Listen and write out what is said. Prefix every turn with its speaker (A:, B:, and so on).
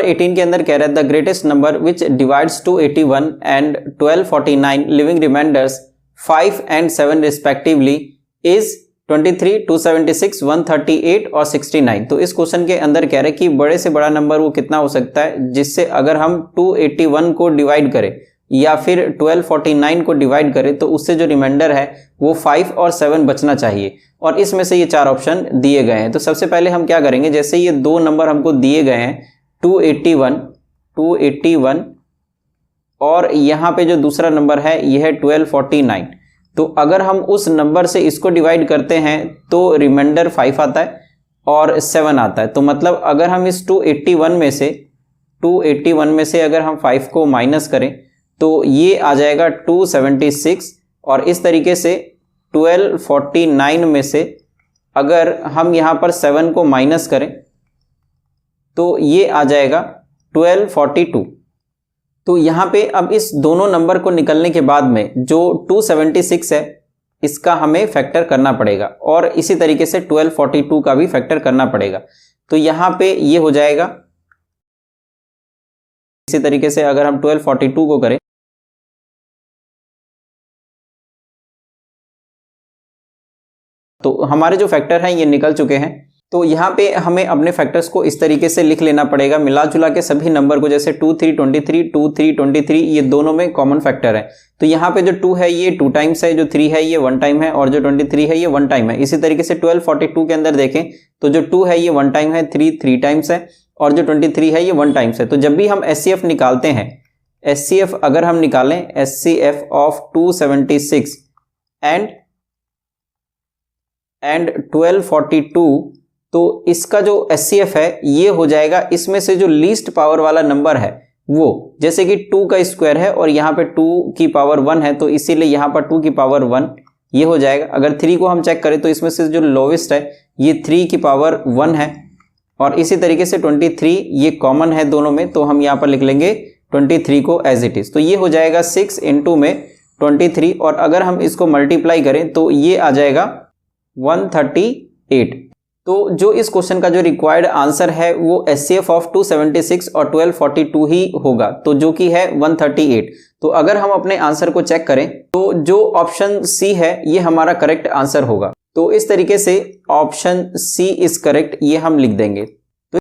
A: 18 के अंदर कह रहा है the greatest number which divides 281 and 1249 leaving reminders 5 and 7 respectively is 23, 276, 138 और 69। तो इस क्वेश्चन के अंदर कह रहे हैं कि बड़े से बड़ा नंबर वो कितना हो सकता है जिससे अगर हम 281 को डिवाइड करें या फिर 1249 को डिवाइड करें तो उससे जो रिमाइंडर है वो 5 और 7 बचना चाहिए। और इसमें से ये 4 ऑप्शन दिए गए हैं। तो सबसे पहले हम क्या करेंगे, जैसे ये 2 नंबर हमको दिए गए हैं 281 और यहाँ पे जो दूसरा नंबर है ये है 1249। तो अगर हम उस नंबर से इसको डिवाइड करते हैं तो रिमाइंडर 5 आता है और 7 आता है। तो मतलब अगर हम इस 281 में से अगर हम 5 को माइनस करें तो ये आ जाएगा 276 और इस तरीके से 1249 में से अगर हम यहाँ पर 7 को माइनस करें तो ये आ जाएगा 1242। तो यहाँ पे अब इस दोनों नंबर को निकलने के बाद में जो 276 है इसका हमें फैक्टर करना पड़ेगा और इसी तरीके से 1242 का भी फैक्टर करना पड़ेगा। तो यहाँ पे ये हो जाएगा, इसी तरीके से अगर हम 1242 को करें तो हमारे जो फैक्टर हैं ये निकल चुके हैं। तो यहाँ पे हमें अपने फैक्टर्स को इस तरीके से लिख लेना पड़ेगा, मिला जुला के सभी नंबर को, जैसे 2323 ये दोनों में कॉमन फैक्टर है। तो यहाँ पे जो 2 है ये 2 टाइम्स है, जो 3 है ये 1 टाइम है और जो 23 है ये 1 टाइम है। इसी तरीके से 1242 के अंदर देखें तो जो 2 है ये 1 टाइम है, 3 टाइम्स है और जो 23 है ये 1 टाइम्स है। तो जब भी हम SCF निकालते हैं, SCF अगर हम निकालें SCF ऑफ 276 एंड 1242 तो इसका जो SCF है ये हो जाएगा, इसमें से जो लीस्ट पावर वाला नंबर है वो, जैसे कि 2 का स्क्वायर है और यहाँ पे 2 की पावर 1 है तो इसीलिए यहाँ पर 2 की पावर 1 ये हो जाएगा। अगर 3 को हम चेक करें तो इसमें से जो लोवेस्ट है ये 3 की पावर 1 है और इसी तरीके से 23 ये कॉमन है दोनों में, तो हम यहाँ पर लिख लेंगे 23 को एज इट इज। तो ये हो जाएगा 6 इंटू में 23 और अगर हम इसको मल्टीप्लाई करें तो ये आ जाएगा 138। तो जो इस क्वेश्चन का जो रिक्वायर्ड आंसर है वो SCF ऑफ 276 और 1242 ही होगा, तो जो कि है 138। तो अगर हम अपने आंसर को चेक करें तो जो ऑप्शन सी है ये हमारा करेक्ट आंसर होगा। तो इस तरीके से ऑप्शन सी इज करेक्ट ये हम लिख देंगे।